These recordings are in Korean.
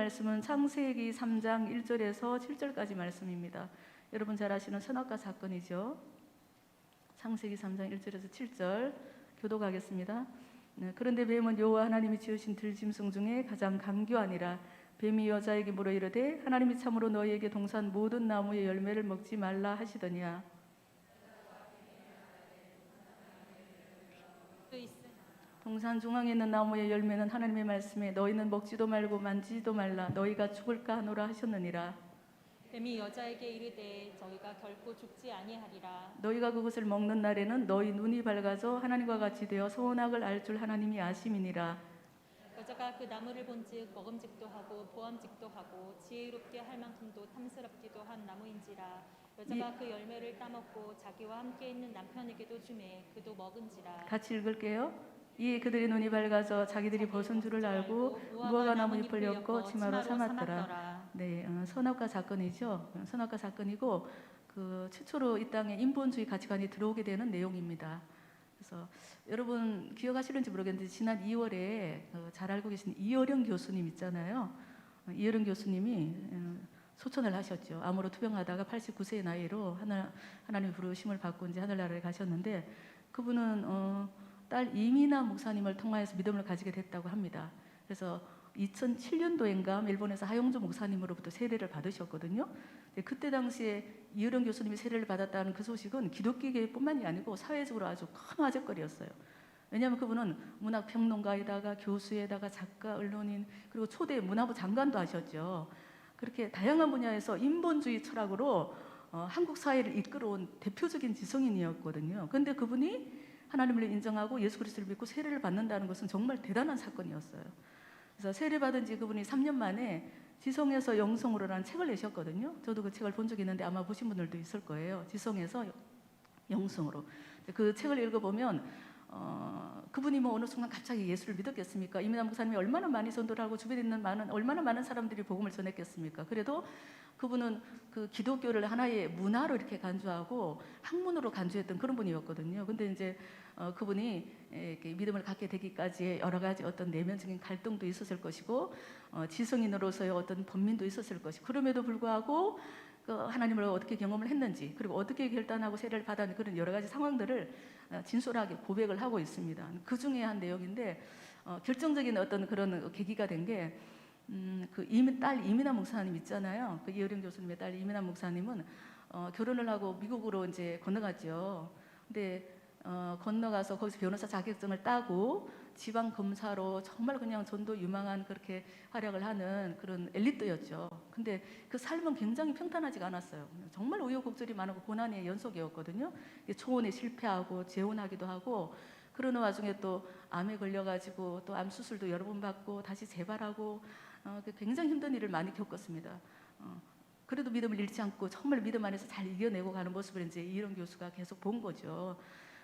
말씀은 창세기 3장 1절에서 7절까지 말씀입니다. 여러분 잘 아시는 선악과 사건이죠. 창세기 3장 1절에서 7절 교독하겠습니다. 그런데 뱀은 여호와 하나님이 지으신 들짐승 중에 가장 강교하니라. 뱀이 여자에게 물어 이르되 하나님이 참으로 너희에게 동산 모든 나무의 열매를 먹지 말라 하시더니야. 동산 중앙에 있는 나무의 열매는 하나님의 말씀에 너희는 먹지도 말고 만지지도 말라 너희가 죽을까 하노라 하셨느니라. 뱀이 여자에게 이르되 저희가 결코 죽지 아니하리라. 너희가 그것을 먹는 날에는 너희 눈이 밝아져 하나님과 같이 되어 선악을 알 줄 하나님이 아심이니라. 여자가 그 나무를 본즉 먹음직도 하고 보암직도 하고 지혜롭게 할 만큼도 탐스럽기도 한 나무인지라. 여자가 그 열매를 따먹고 자기와 함께 있는 남편에게도 주매 그도 먹은지라. 같이 읽을게요. 이에 그들의 눈이 밝아져 자기들이 벗은 줄을 알고 무화과 나무 잎을 엮어 치마로 삼았더라. 네, 선악과 사건이죠. 선악과 사건이고 그 최초로 이 땅에 인본주의 가치관이 들어오게 되는 내용입니다. 그래서 여러분 기억하시는지 모르겠는데 지난 2월에 잘 알고 계신 이어령 교수님 있잖아요. 이어령 교수님이 소천을 하셨죠. 암으로 투병하다가 89세의 나이로 하나님의 부르심을 받고 이제 하늘나라에 가셨는데 그분은 딸 이미나 목사님을 통하여서 믿음을 가지게 됐다고 합니다. 그래서 2007년도인가 일본에서 하용조 목사님으로부터 세례를 받으셨거든요. 그때 당시에 이어령 교수님이 세례를 받았다는 그 소식은 기독교계뿐만이 아니고 사회적으로 아주 큰 화제거리였어요. 왜냐하면 그분은 문학평론가에다가 교수에다가 작가, 언론인 그리고 초대 문화부 장관도 하셨죠. 그렇게 다양한 분야에서 인본주의 철학으로 한국 사회를 이끌어온 대표적인 지성인이었거든요. 그런데 그분이 하나님을 인정하고 예수 그리스도를 믿고 세례를 받는다는 것은 정말 대단한 사건이었어요. 그래서 세례 받은 지 그분이 3년 만에 지성에서 영성으로라는 책을 내셨거든요. 저도 그 책을 본 적이 있는데 아마 보신 분들도 있을 거예요. 지성에서 영성으로. 그 책을 읽어보면 그분이 뭐 어느 순간 갑자기 예수를 믿었겠습니까? 이민아 목사님이 얼마나 많이 전도를 하고 주변에 있는 얼마나 많은 사람들이 복음을 전했겠습니까? 그래도 그분은 그 기독교를 하나의 문화로 이렇게 간주하고 학문으로 간주했던 그런 분이었거든요. 근데 이제 그분이 이렇게 믿음을 갖게 되기까지의 여러 가지 어떤 내면적인 갈등도 있었을 것이고 지성인으로서의 어떤 번민도 있었을 것이고 그럼에도 불구하고 그 하나님을 어떻게 경험을 했는지 그리고 어떻게 결단하고 세례를 받았는지 그런 여러 가지 상황들을 진솔하게 고백을 하고 있습니다. 그 중에 한 내용인데 결정적인 어떤 그런 계기가 된 게 그 딸 이민아 목사님 있잖아요. 그 이어령 교수님의 딸 이민아 목사님은 결혼을 하고 미국으로 이제 건너갔죠. 근데 건너가서 거기서 변호사 자격증을 따고 지방 검사로 정말 그냥 전도 유망한 그렇게 활약을 하는 그런 엘리트였죠. 근데 그 삶은 굉장히 평탄하지가 않았어요. 정말 우여곡절이 많고 고난의 연속이었거든요. 초혼에 실패하고 재혼하기도 하고 그러는 와중에 또 암에 걸려가지고 또 암 수술도 여러 번 받고 다시 재발하고 굉장히 힘든 일을 많이 겪었습니다. 그래도 믿음을 잃지 않고 정말 믿음 안에서 잘 이겨내고 가는 모습을 이제 이런 교수가 계속 본 거죠.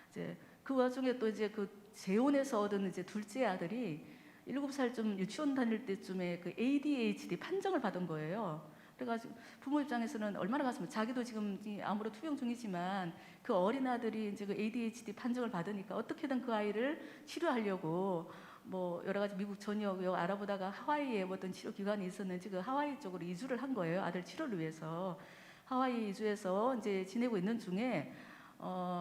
이제 그 와중에 또 이제 그 재혼에서 얻은 이제 둘째 아들이 7살쯤 유치원 다닐 때쯤에 그 ADHD 판정을 받은 거예요. 그래가지고 부모 입장에서는 얼마나 가슴 자기도 지금 암으로 투병 중이지만 그 어린 아들이 이제 그 ADHD 판정을 받으니까 어떻게든 그 아이를 치료하려고 뭐 여러 가지 미국 전역 알아보다가 하와이에 뭐 어떤 치료 기관이 있었는지 그 하와이 쪽으로 이주를 한 거예요. 아들 치료를 위해서 하와이 이주해서 이제 지내고 있는 중에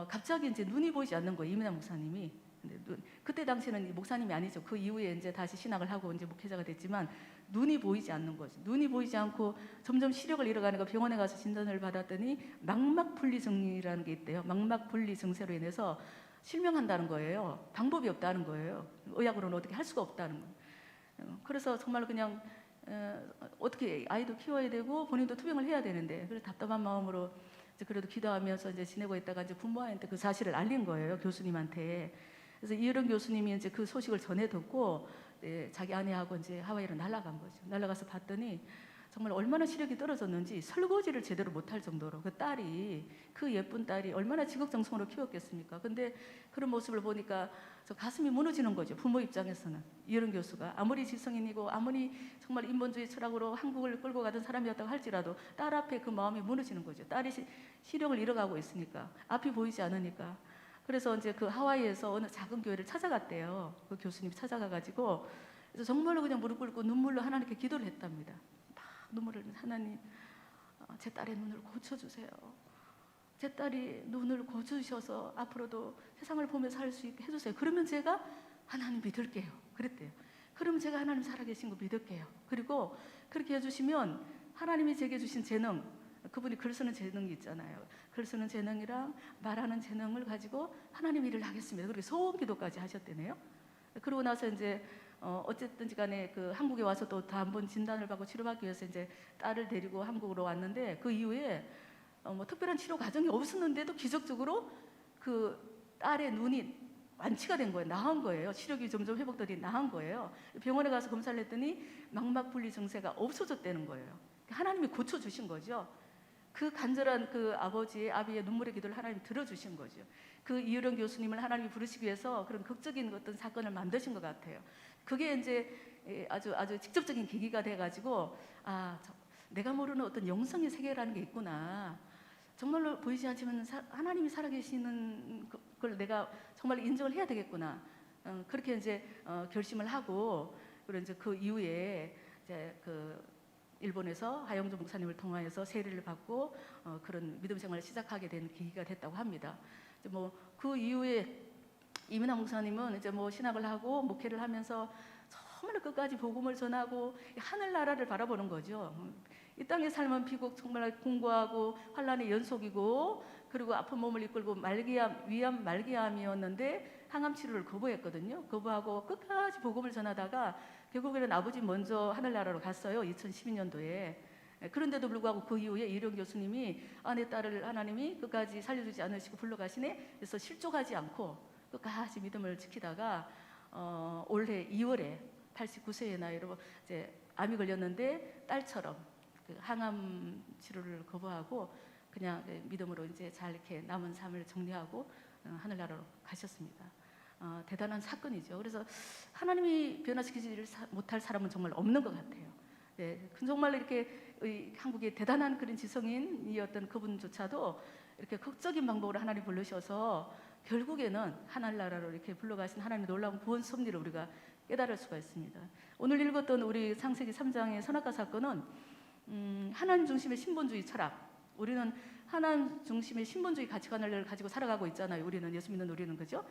갑자기 이제 눈이 보이지 않는 거예요. 이민아 목사님이. 근데 그때 당시에는 목사님이 아니죠. 그 이후에 이제 다시 신학을 하고 이제 목회자가 됐지만 눈이 보이지 않는 거죠. 눈이 보이지 않고 점점 시력을 잃어가니까 병원에 가서 진단을 받았더니 망막분리증이라는 게 있대요. 망막분리 증세로 인해서 실명한다는 거예요. 방법이 없다는 거예요. 의학으로는 어떻게 할 수가 없다는 거예요. 그래서 정말 그냥 어떻게 아이도 키워야 되고 본인도 투병을 해야 되는데 그래서 답답한 마음으로 이제 그래도 기도하면서 이제 지내고 있다가 이제 부모한테 그 사실을 알린 거예요. 교수님한테. 그래서 이런 교수님이 이제 그 소식을 전해 듣고 자기 아내하고 이제 하와이로 날아간 거죠. 날아가서 봤더니 정말 얼마나 시력이 떨어졌는지 설거지를 제대로 못할 정도로 그 딸이 그 예쁜 딸이 얼마나 지극정성으로 키웠겠습니까? 근데 그런 모습을 보니까 저 가슴이 무너지는 거죠. 부모 입장에서는 이런 교수가 아무리 지성인이고 아무리 정말 인본주의 철학으로 한국을 끌고 가던 사람이었다고 할지라도 딸 앞에 그 마음이 무너지는 거죠. 딸이 시력을 잃어가고 있으니까 앞이 보이지 않으니까. 그래서 이제 그 하와이에서 어느 작은 교회를 찾아갔대요. 그 교수님이 찾아가가지고 그래서 정말로 그냥 무릎 꿇고 눈물로 하나님께 기도를 했답니다. 막 눈물을 흘리면서 하나님, 제 딸의 눈을 고쳐주세요. 제 딸이 눈을 고쳐주셔서 앞으로도 세상을 보며 살 수 있게 해주세요. 그러면 제가 하나님 믿을게요. 그랬대요. 그러면 제가 하나님 살아계신 거 믿을게요. 그리고 그렇게 해주시면 하나님이 제게 주신 재능, 그분이 글 쓰는 재능이 있잖아요. 글 쓰는 재능이랑 말하는 재능을 가지고 하나님 일을 하겠습니다. 그렇게 소원 기도까지 하셨대네요. 그러고 나서 이제 어쨌든지 간에 그 한국에 와서 또 한 번 진단을 받고 치료받기 위해서 이제 딸을 데리고 한국으로 왔는데, 그 이후에 뭐 특별한 치료 과정이 없었는데도 기적적으로 그 딸의 눈이 완치가 된 거예요. 나은 거예요. 시력이 점점 회복되더니 나은 거예요. 병원에 가서 검사를 했더니 망막 분리 증세가 없어졌다는 거예요. 하나님이 고쳐주신 거죠. 그 간절한 그 아비의 눈물의 기도를 하나님이 들어주신 거죠. 그 이효령 교수님을 하나님이 부르시기 위해서 그런 극적인 어떤 사건을 만드신 것 같아요. 그게 이제 아주 직접적인 계기가 돼가지고, 내가 모르는 어떤 영성의 세계라는 게 있구나. 정말로 보이지 않지만 하나님이 살아계시는 걸 내가 정말 인정을 해야 되겠구나. 그렇게 이제 결심을 하고, 그리고 이제 그 이후에 이제 그 일본에서 하영조 목사님을 통하여서 세례를 받고 그런 믿음 생활을 시작하게 된 계기가 됐다고 합니다. 뭐 그 이후에 이민아 목사님은 이제 뭐 신학을 하고 목회를 하면서 정말 끝까지 복음을 전하고 하늘나라를 바라보는 거죠. 이 땅의 삶은 비록 정말 공고하고 환란의 연속이고, 그리고 아픈 몸을 이끌고 위암 말기암이었는데 항암 치료를 거부했거든요. 거부하고 끝까지 복음을 전하다가 결국에는 아버지 먼저 하늘나라로 갔어요. 2012년도에. 그런데도 불구하고 그 이후에 이효령 교수님이 내 딸을 하나님이 끝까지 살려주지 않으시고 불러가시네. 그래서 실족하지 않고 끝까지 믿음을 지키다가 올해 2월에 89세의 나이로 이제 암이 걸렸는데 딸처럼 그 항암 치료를 거부하고 그냥 믿음으로 이제 잘 이렇게 남은 삶을 정리하고 하늘나라로 가셨습니다. 대단한 사건이죠. 그래서 하나님이 변화시키지 못할 사람은 정말 없는 것 같아요. 네, 정말 이렇게 한국의 대단한 그런 지성인이었던 그분조차도 이렇게 극적인 방법으로 하나님 부르셔서 결국에는 하늘나라로 이렇게 불러가신 하나님의 놀라운 구원 섭리를 우리가 깨달을 수가 있습니다. 오늘 읽었던 우리 창세기 3장의 선악과 사건은 하나님 중심의 신본주의 철학, 우리는 하나님 중심의 신본주의 가치관을 가지고 살아가고 있잖아요. 우리는 예수 믿는 우리는, 그죠?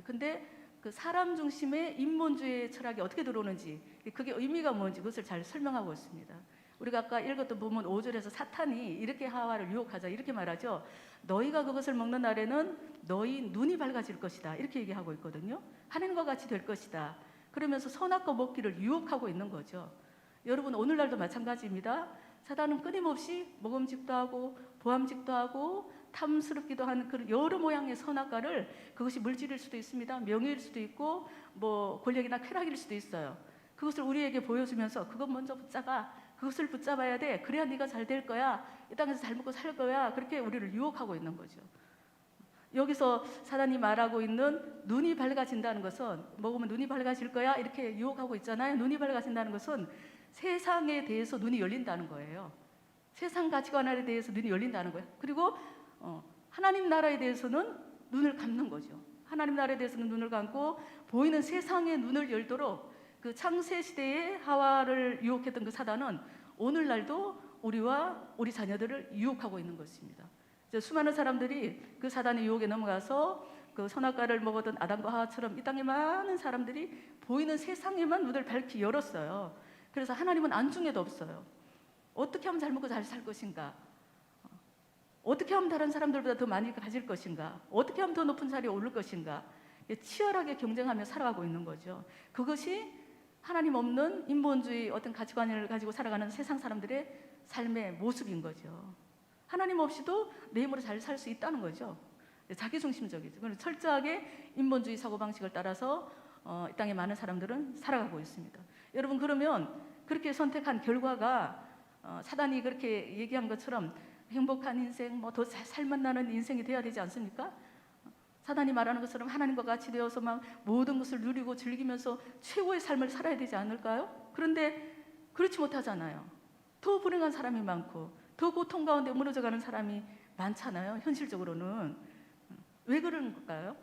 근데 그 사람 중심의 인본주의 철학이 어떻게 들어오는지, 그게 의미가 뭔지 그것을 잘 설명하고 있습니다. 우리가 아까 읽었던 본문 5절에서 사탄이 이렇게 하와를 유혹하자 이렇게 말하죠. 너희가 그것을 먹는 날에는 너희 눈이 밝아질 것이다, 이렇게 얘기하고 있거든요. 하나님과 같이 될 것이다. 그러면서 선악과 먹기를 유혹하고 있는 거죠. 여러분, 오늘날도 마찬가지입니다. 사단은 끊임없이 먹음직도 하고 보암직도 하고 탐스럽기도 하는 그런 여러 모양의 선악과를, 그것이 물질일 수도 있습니다. 명예일 수도 있고 뭐 권력이나 쾌락일 수도 있어요. 그것을 우리에게 보여주면서 그것 먼저 붙잡아, 그것을 붙잡아야 돼. 그래야 네가 잘 될 거야. 이 땅에서 잘 먹고 살 거야. 그렇게 우리를 유혹하고 있는 거죠. 여기서 사단이 말하고 있는 눈이 밝아진다는 것은, 먹으면 눈이 밝아질 거야 이렇게 유혹하고 있잖아요. 눈이 밝아진다는 것은 세상에 대해서 눈이 열린다는 거예요. 세상 가치관에 대해서 눈이 열린다는 거예요. 그리고 하나님 나라에 대해서는 눈을 감는 거죠. 하나님 나라에 대해서는 눈을 감고 보이는 세상의 눈을 열도록, 그 창세 시대에 하와를 유혹했던 그 사단은 오늘날도 우리와 우리 자녀들을 유혹하고 있는 것입니다. 수많은 사람들이 그 사단의 유혹에 넘어가서 그 선악과를 먹었던 아담과 하와처럼 이 땅에 많은 사람들이 보이는 세상에만 눈을 밝히 열었어요. 그래서 하나님은 안중에도 없어요. 어떻게 하면 잘 먹고 잘 살 것인가? 어떻게 하면 다른 사람들보다 더 많이 가질 것인가? 어떻게 하면 더 높은 자리에 오를 것인가? 치열하게 경쟁하며 살아가고 있는 거죠. 그것이 하나님 없는 인본주의 어떤 가치관을 가지고 살아가는 세상 사람들의 삶의 모습인 거죠. 하나님 없이도 내 힘으로 잘 살 수 있다는 거죠. 자기중심적이죠. 그래서 철저하게 인본주의 사고방식을 따라서 이 땅에 많은 사람들은 살아가고 있습니다. 여러분, 그러면 그렇게 선택한 결과가 사단이 그렇게 얘기한 것처럼 행복한 인생, 뭐 더 살맛나는 인생이 돼야 되지 않습니까? 사단이 말하는 것처럼 하나님과 같이 되어서 막 모든 것을 누리고 즐기면서 최고의 삶을 살아야 되지 않을까요? 그런데 그렇지 못하잖아요. 더 불행한 사람이 많고 더 고통 가운데 무너져가는 사람이 많잖아요. 현실적으로는. 왜 그런 걸까요?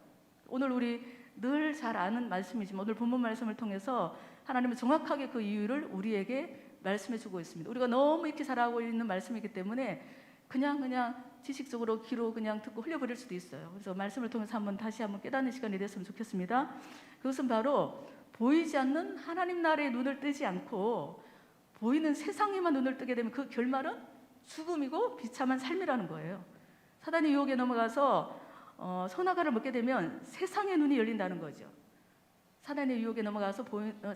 오늘 우리 늘 잘 아는 말씀이지만 오늘 본문 말씀을 통해서 하나님은 정확하게 그 이유를 우리에게 말씀해 주고 있습니다. 우리가 너무 익히 잘 알고 있는 말씀이기 때문에 그냥 지식적으로 귀로 그냥 듣고 흘려버릴 수도 있어요. 그래서 말씀을 통해서 다시 한번 깨닫는 시간이 됐으면 좋겠습니다. 그것은 바로 보이지 않는 하나님 나라의 눈을 뜨지 않고 보이는 세상에만 눈을 뜨게 되면 그 결말은 죽음이고 비참한 삶이라는 거예요. 사단의 유혹에 넘어가서 선악과를 먹게 되면 세상의 눈이 열린다는 거죠. 사단의 유혹에 넘어가서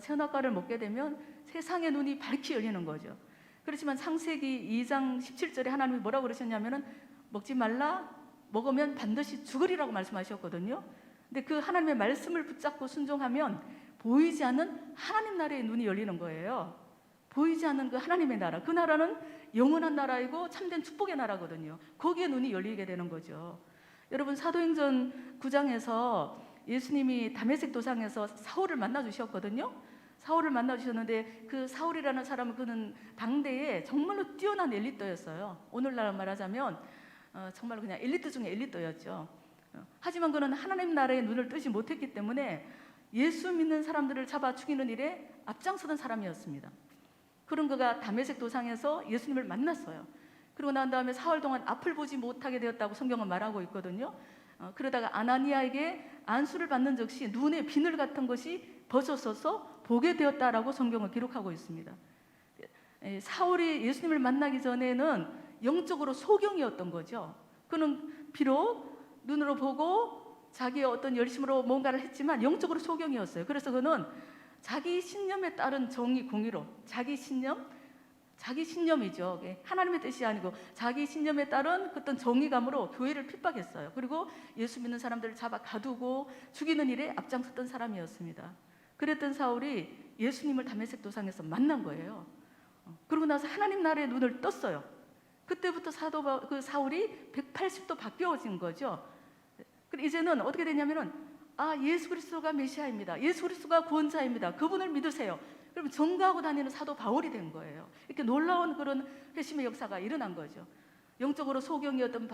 선악과를 먹게 되면 세상의 눈이 밝게 열리는 거죠. 그렇지만 창세기 2장 17절에 하나님이 뭐라고 그러셨냐면은 먹지 말라, 먹으면 반드시 죽으리라고 말씀하셨거든요. 근데 그 하나님의 말씀을 붙잡고 순종하면 보이지 않는 하나님 나라의 눈이 열리는 거예요. 보이지 않는 그 하나님의 나라, 그 나라는 영원한 나라이고 참된 축복의 나라거든요. 거기에 눈이 열리게 되는 거죠. 여러분, 사도행전 9장에서 예수님이 다메섹 도상에서 사울을 만나 주셨거든요. 사울을 만나 주셨는데 그 사울이라는 사람은 그는 당대에 정말로 뛰어난 엘리트였어요. 오늘날 말하자면 정말 그냥 엘리트 중에 엘리트였죠. 하지만 그는 하나님 나라의 눈을 뜨지 못했기 때문에 예수 믿는 사람들을 잡아 죽이는 일에 앞장서던 사람이었습니다. 그런 그가 다메섹 도상에서 예수님을 만났어요. 그리고 난 다음에 사흘 동안 앞을 보지 못하게 되었다고 성경은 말하고 있거든요. 그러다가 아나니아에게 안수를 받는 즉시 눈에 비늘 같은 것이 벗어서서 보게 되었다라고 성경은 기록하고 있습니다. 사울이 예수님을 만나기 전에는 영적으로 소경이었던 거죠. 그는 비록 눈으로 보고 자기의 어떤 열심으로 뭔가를 했지만 영적으로 소경이었어요. 그래서 그는 자기 신념에 따른 정의 공의로 자기 신념이죠. 하나님의 뜻이 아니고 자기 신념에 따른 어떤 정의감으로 교회를 핍박했어요. 그리고 예수 믿는 사람들을 잡아 가두고 죽이는 일에 앞장섰던 사람이었습니다. 그랬던 사울이 예수님을 다메섹 도상에서 만난 거예요. 그러고 나서 하나님 나라의 눈을 떴어요. 그때부터 그 사울이 180도 바뀌어진 거죠. 그리고 이제는 어떻게 되냐면은 예수 그리스도가 메시아입니다. 예수 그리스도가 구원자입니다. 그분을 믿으세요. 그러면 전가하고 다니는 사도 바울이 된 거예요. 이렇게 놀라운 그런 회심의 역사가 일어난 거죠. 영적으로 소경이었던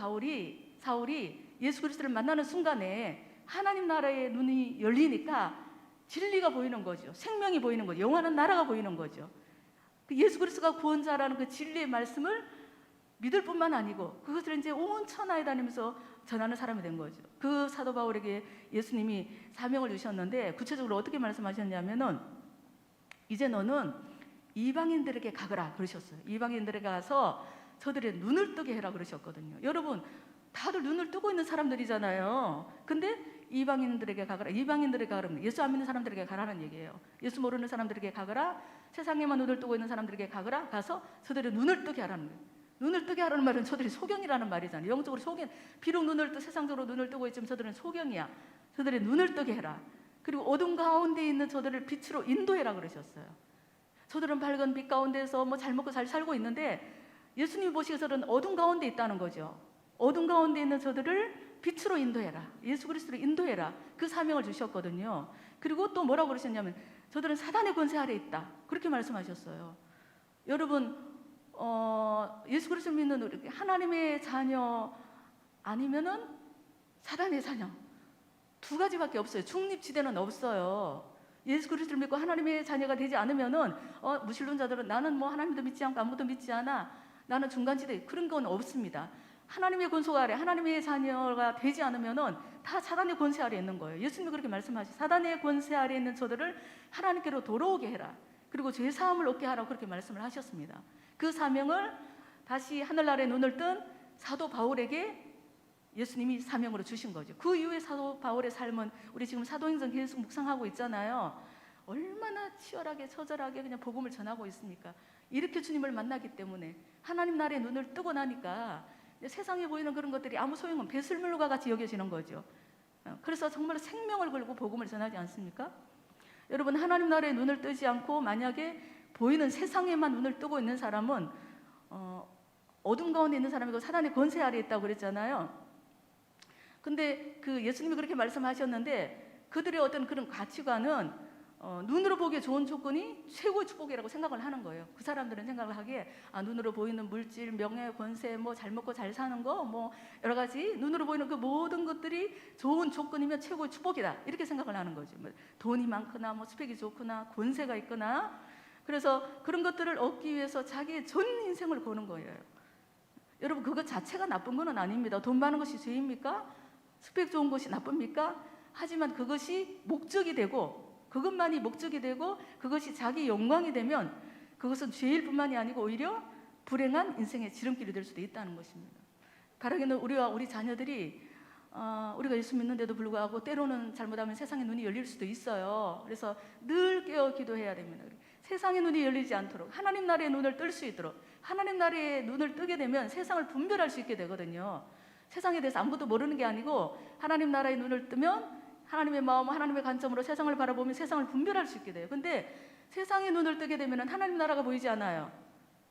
사울이 예수 그리스도를 만나는 순간에 하나님 나라의 눈이 열리니까 진리가 보이는 거죠. 생명이 보이는 거죠. 영원한 나라가 보이는 거죠. 그 예수 그리스도가 구원자라는 그 진리의 말씀을 믿을 뿐만 아니고 그것을 이제 온 천하에 다니면서 전하는 사람이 된 거죠. 그 사도 바울에게 예수님이 사명을 주셨는데 구체적으로 어떻게 말씀하셨냐면은 이제 너는 이방인들에게 가거라 그러셨어요. 이방인들에게 가서 저들의 눈을 뜨게 해라 그러셨거든요. 여러분, 다들 눈을 뜨고 있는 사람들이잖아요. 근데 이방인들에게 가거라. 이방인들에게 가라. 예수 안 믿는 사람들에게 가라는 얘기예요. 예수 모르는 사람들에게 가거라. 세상에만 눈을 뜨고 있는 사람들에게 가거라. 가서 저들의 눈을 뜨게 하라는 거예요. 눈을 뜨게 하라는 말은 저들이 소경이라는 말이잖아요. 영적으로 소경. 비록 세상적으로 눈을 뜨고 있지만 저들은 소경이야. 저들의 눈을 뜨게 해라. 그리고 어둠 가운데 있는 저들을 빛으로 인도해라 그러셨어요. 저들은 밝은 빛 가운데서 잘 먹고 잘 살고 있는데 예수님이 보시기에서는 어둠 가운데 있다는 거죠. 어둠 가운데 있는 저들을 빛으로 인도해라. 예수 그리스도로 인도해라. 그 사명을 주셨거든요. 그리고 또 뭐라고 그러셨냐면 저들은 사단의 권세 아래 있다. 그렇게 말씀하셨어요. 여러분, 예수 그리스도 믿는 하나님의 자녀 아니면은 사단의 자녀. 두 가지밖에 없어요. 중립지대는 없어요. 예수 그리스도를 믿고 하나님의 자녀가 되지 않으면은 무신론자들은 나는 하나님도 믿지 않고 아무것도 믿지 않아. 나는 중간지대. 그런 건 없습니다. 하나님의 권속 아래 하나님의 자녀가 되지 않으면은 다 사단의 권세 아래 있는 거예요. 예수님이 그렇게 말씀하시죠. 사단의 권세 아래 있는 저들을 하나님께로 돌아오게 해라. 그리고 죄 사함을 얻게 하라고 그렇게 말씀을 하셨습니다. 그 사명을 다시 하늘나라에 눈을 뜬 사도 바울에게 예수님이 사명으로 주신 거죠. 그 이후에 사도 바울의 삶은 우리 지금 사도행전 계속 묵상하고 있잖아요. 얼마나 치열하게 처절하게 그냥 복음을 전하고 있습니까? 이렇게 주님을 만나기 때문에 하나님 나라의 눈을 뜨고 나니까 세상에 보이는 그런 것들이 아무 소용은 배설물과 같이 여겨지는 거죠. 그래서 정말 생명을 걸고 복음을 전하지 않습니까? 여러분, 하나님 나라의 눈을 뜨지 않고 만약에 보이는 세상에만 눈을 뜨고 있는 사람은 어둠 가운데 있는 사람이고 사단의 권세 아래에 있다고 그랬잖아요. 근데 그 예수님이 그렇게 말씀하셨는데 그들의 어떤 그런 가치관은 눈으로 보기에 좋은 조건이 최고의 축복이라고 생각을 하는 거예요. 그 사람들은 생각을 하기에 눈으로 보이는 물질, 명예, 권세, 뭐 잘 먹고 잘 사는 거, 뭐 여러 가지 눈으로 보이는 그 모든 것들이 좋은 조건이면 최고의 축복이다 이렇게 생각을 하는 거죠. 뭐 돈이 많거나 뭐 스펙이 좋거나 권세가 있거나 그래서 그런 것들을 얻기 위해서 자기의 전 인생을 거는 거예요. 여러분 그것 자체가 나쁜 건 아닙니다. 돈 많은 것이 죄입니까? 스펙 좋은 것이 나쁩니까? 하지만 그것이 목적이 되고 그것만이 목적이 되고 그것이 자기 영광이 되면 그것은 죄일 뿐만이 아니고 오히려 불행한 인생의 지름길이 될 수도 있다는 것입니다. 바라기는 우리와 우리 자녀들이 우리가 예수 믿는데도 불구하고 때로는 잘못하면 세상의 눈이 열릴 수도 있어요. 그래서 늘 깨어 기도해야 됩니다. 세상의 눈이 열리지 않도록 하나님 나라의 눈을 뜰 수 있도록 하나님 나라의 눈을 뜨게 되면 세상을 분별할 수 있게 되거든요. 세상에 대해서 아무것도 모르는 게 아니고 하나님 나라의 눈을 뜨면 하나님의 마음, 하나님의 관점으로 세상을 바라보면 세상을 분별할 수 있게 돼요. 근데 세상의 눈을 뜨게 되면 하나님 나라가 보이지 않아요.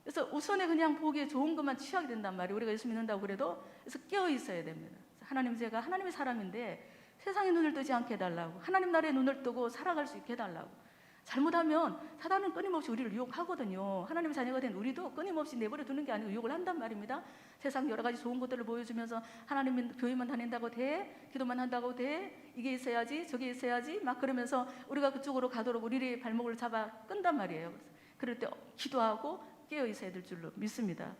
그래서 우선에 그냥 보기에 좋은 것만 취하게 된단 말이에요. 우리가 예수 믿는다고 그래도 그래서 깨어 있어야 됩니다. 하나님, 제가 하나님의 사람인데 세상의 눈을 뜨지 않게 해달라고, 하나님 나라의 눈을 뜨고 살아갈 수 있게 해달라고. 잘못하면 사단은 끊임없이 우리를 유혹하거든요. 하나님의 자녀가 된 우리도 끊임없이 내버려 두는 게 아니고 유혹을 한단 말입니다. 세상 여러 가지 좋은 것들을 보여주면서 하나님 교회만 다닌다고 돼? 기도만 한다고 돼? 이게 있어야지, 저게 있어야지? 막 그러면서 우리가 그쪽으로 가도록 우리의 발목을 잡아 끈단 말이에요. 그럴 때 기도하고 깨어 있어야 될 줄로 믿습니다.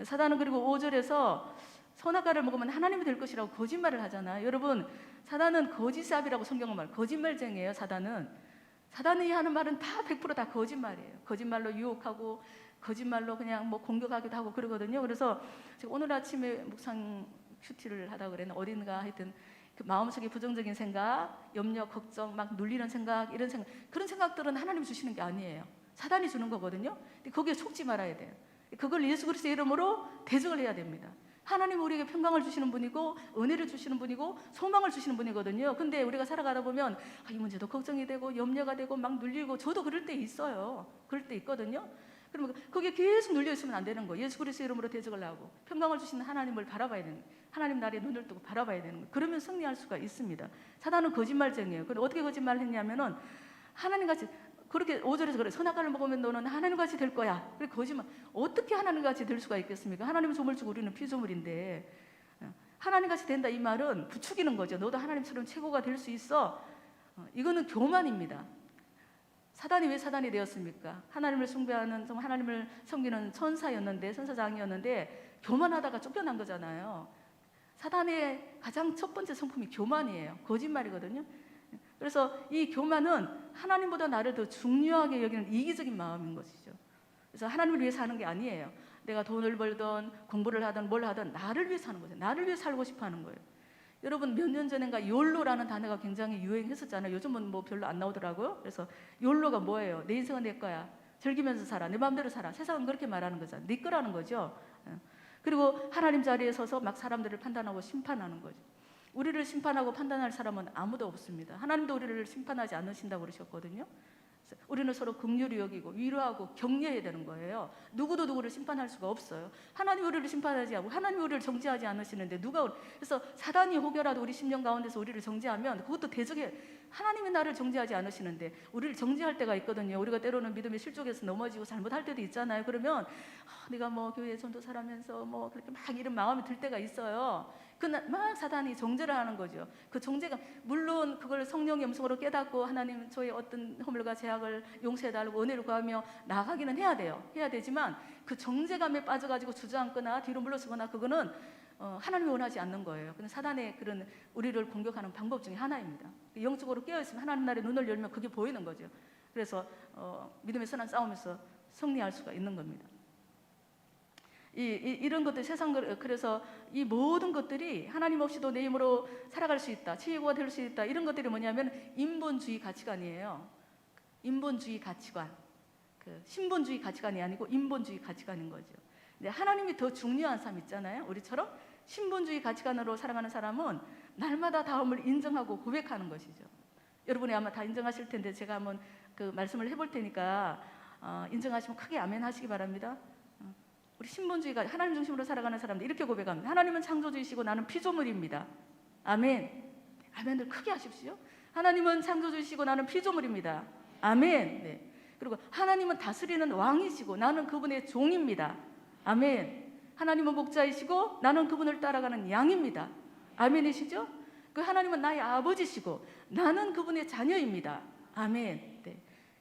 사단은 그리고 5절에서 선악과를 먹으면 하나님이 될 것이라고 거짓말을 하잖아요. 여러분, 사단은 거짓삽이라고 성경은 말해요. 거짓말쟁이에요. 사단이 하는 말은 다 100% 거짓말이에요. 거짓말로 유혹하고 거짓말로 그냥 뭐 공격하기도 하고 그러거든요. 그래서 제가 오늘 아침에 묵상 큐티를 하다 그랬나 어딘가 하여튼 그 마음속에 부정적인 생각, 염려, 걱정, 막 눌리는 생각, 이런 생각, 그런 생각들은 하나님이 주시는 게 아니에요. 사단이 주는 거거든요. 근데 거기에 속지 말아야 돼요. 그걸 예수 그리스도의 이름으로 대적을 해야 됩니다. 하나님 우리에게 평강을 주시는 분이고 은혜를 주시는 분이고 소망을 주시는 분이거든요. 근데 우리가 살아가다 보면 이 문제도 걱정이 되고 염려가 되고 막 눌리고, 저도 그럴 때 있어요. 그럴 때 있거든요. 그러면 거기에 계속 눌려 있으면 안 되는 거예요. 예수 그리스도의 이름으로 대적을 하고 평강을 주시는 하나님을 바라봐야 되는 거예요. 하나님 나라의 눈을 뜨고 바라봐야 되는 거예요. 그러면 승리할 수가 있습니다. 사단은 거짓말쟁이에요. 근데 어떻게 거짓말을 했냐면은 하나님같이 그렇게 5절에서 그래, 선악과를 먹으면 너는 하나님같이 될 거야. 그래, 거짓말. 어떻게 하나님같이 될 수가 있겠습니까? 하나님 소물 주고 우리는 피조물인데. 하나님같이 된다 이 말은 부추기는 거죠. 너도 하나님처럼 최고가 될 수 있어. 이거는 교만입니다. 사단이 왜 사단이 되었습니까? 하나님을 숭배하는, 하나님을 섬기는 천사였는데, 천사장이었는데 교만하다가 쫓겨난 거잖아요. 사단의 가장 첫 번째 성품이 교만이에요. 거짓말이거든요. 그래서 이 교만은 하나님보다 나를 더 중요하게 여기는 이기적인 마음인 것이죠. 그래서 하나님을 위해서 하는 게 아니에요. 내가 돈을 벌든 공부를 하든 뭘 하든 나를 위해서 하는 거죠. 나를 위해 살고 싶어 하는 거예요. 여러분 몇 년 전인가 욜로라는 단어가 굉장히 유행했었잖아요. 요즘은 뭐 별로 안 나오더라고요. 그래서 욜로가 뭐예요? 내 인생은 내 거야. 즐기면서 살아. 내 마음대로 살아. 세상은 그렇게 말하는 거잖아요. 네 거라는 거죠. 그리고 하나님 자리에 서서 막 사람들을 판단하고 심판하는 거죠. 우리를 심판하고 판단할 사람은 아무도 없습니다. 하나님도 우리를 심판하지 않으신다고 그러셨거든요. 우리는 서로 긍휼히 여기고 위로하고 격려해야 되는 거예요. 누구도 누구를 심판할 수가 없어요. 하나님 우리를 심판하지 않고 하나님 우리를 정죄하지 않으시는데 그래서 사단이 혹여라도 우리 심령 가운데서 우리를 정죄하면 그것도 대적해. 하나님이 나를 정죄하지 않으시는데 우리를 정죄할 때가 있거든요. 우리가 때로는 믿음의 실족에서 넘어지고 잘못할 때도 있잖아요. 그러면 내가 뭐 교회 전도사라면서 뭐 그렇게 막 이런 마음이 들 때가 있어요. 막 사단이 정죄를 하는 거죠. 그 정죄가 물론 그걸 성령의 음성으로 깨닫고 하나님 저의 어떤 허물과 제약을 용서해달라고 은혜를 구하며 나아가기는 해야 돼요. 해야 되지만 그 정죄감에 빠져가지고 주저앉거나 뒤로 물러서거나 그거는 하나님이 원하지 않는 거예요. 근데 사단의 그런 우리를 공격하는 방법 중에 하나입니다. 영적으로 깨어있으면 하나님 나라의 눈을 열면 그게 보이는 거죠. 그래서 믿음의 선한 싸움에서 승리할 수가 있는 겁니다. 이런 것들 그래서 이 모든 것들이 하나님 없이도 내 힘으로 살아갈 수 있다, 최고가 될 수 있다, 이런 것들이 뭐냐면 인본주의 가치관이에요. 인본주의 가치관, 신본주의 가치관이 아니고 인본주의 가치관인 거죠. 근데 하나님이 더 중요한 삶 있잖아요. 우리처럼 신본주의 가치관으로 살아가는 사람은 날마다 다음을 인정하고 고백하는 것이죠. 여러분이 아마 다 인정하실 텐데 제가 한번 그 말씀을 해볼 테니까 인정하시면 크게 아멘 하시기 바랍니다. 우리 신본주의가 하나님 중심으로 살아가는 사람들 이렇게 고백합니다. 하나님은 창조주이시고 나는 피조물입니다. 아멘. 아멘들 크게 하십시오. 하나님은 창조주이시고 나는 피조물입니다. 아멘. 네. 그리고 하나님은 다스리는 왕이시고 나는 그분의 종입니다. 아멘. 하나님은 목자이시고 나는 그분을 따라가는 양입니다. 아멘이시죠? 그 하나님은 나의 아버지시고 나는 그분의 자녀입니다. 아멘. 네.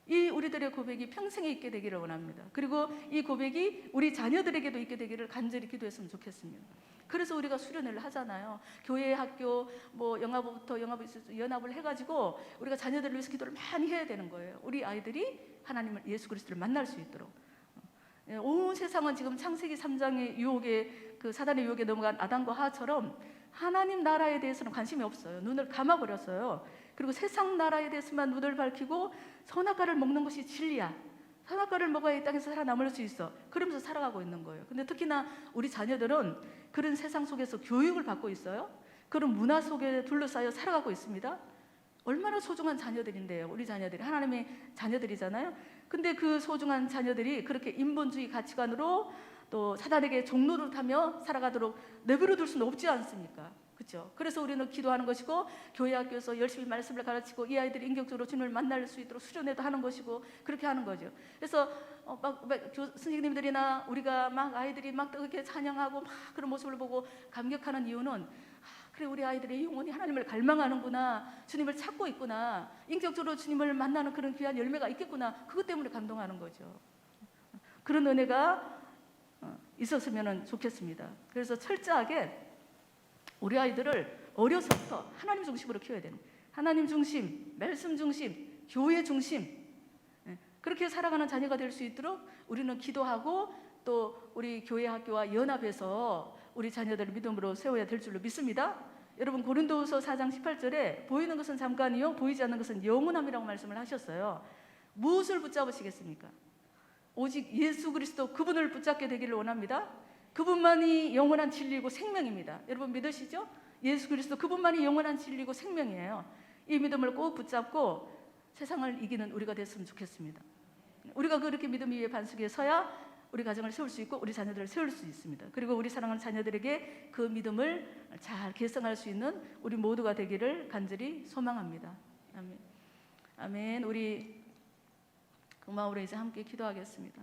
이 우리들의 고백이 평생에 있게 되기를 원합니다. 그리고 이 고백이 우리 자녀들에게도 있게 되기를 간절히 기도했으면 좋겠습니다. 그래서 우리가 수련회를 하잖아요. 교회, 학교, 뭐 영화부터 연합을 해가지고 우리가 자녀들을 위해서 기도를 많이 해야 되는 거예요. 우리 아이들이 하나님을, 예수 그리스도를 만날 수 있도록. 온 세상은 지금 창세기 3장의 유혹에, 그 사단의 유혹에 넘어간 아담과 하와처럼 하나님 나라에 대해서는 관심이 없어요. 눈을 감아버렸어요. 그리고 세상 나라에 대해서만 눈을 밝히고 선악과를 먹는 것이 진리야. 선악과를 먹어야 이 땅에서 살아남을 수 있어. 그러면서 살아가고 있는 거예요. 근데 특히나 우리 자녀들은 그런 세상 속에서 교육을 받고 있어요. 그런 문화 속에 둘러싸여 살아가고 있습니다. 얼마나 소중한 자녀들인데요. 우리 자녀들이 하나님의 자녀들이잖아요. 근데 그 소중한 자녀들이 그렇게 인본주의 가치관으로 또 사단에게 종노릇하며 살아가도록 내버려 둘 수는 없지 않습니까? 그렇죠? 그래서 우리는 기도하는 것이고 교회 학교에서 열심히 말씀을 가르치고 이 아이들이 인격적으로 주님을 만날 수 있도록 수련회도 하는 것이고 그렇게 하는 거죠. 그래서 선생님들이나 우리가 막 아이들이 막 그렇게 찬양하고 막 그런 모습을 보고 감격하는 이유는 그래, 우리 아이들이 영원히 하나님을 갈망하는구나, 주님을 찾고 있구나, 인격적으로 주님을 만나는 그런 귀한 열매가 있겠구나, 그것 때문에 감동하는 거죠. 그런 은혜가 있었으면 좋겠습니다. 그래서 철저하게 우리 아이들을 어려서부터 하나님 중심으로 키워야 되는, 하나님 중심, 말씀 중심, 교회 중심, 그렇게 살아가는 자녀가 될 수 있도록 우리는 기도하고 또 우리 교회 학교와 연합해서 우리 자녀들을 믿음으로 세워야 될 줄로 믿습니다. 여러분 고린도후서 4장 18절에 보이는 것은 잠깐이요 보이지 않는 것은 영원함이라고 말씀을 하셨어요. 무엇을 붙잡으시겠습니까? 오직 예수 그리스도, 그분을 붙잡게 되기를 원합니다. 그분만이 영원한 진리고 생명입니다. 여러분 믿으시죠? 예수 그리스도, 그분만이 영원한 진리고 생명이에요. 이 믿음을 꼭 붙잡고 세상을 이기는 우리가 됐으면 좋겠습니다. 우리가 그렇게 믿음 위에 반석에 서야 우리 가정을 세울 수 있고 우리 자녀들을 세울 수 있습니다. 그리고 우리 사랑하는 자녀들에게 그 믿음을 잘 계승할 수 있는 우리 모두가 되기를 간절히 소망합니다. 아멘. 아멘. 우리 그 마음으로 이제 함께 기도하겠습니다.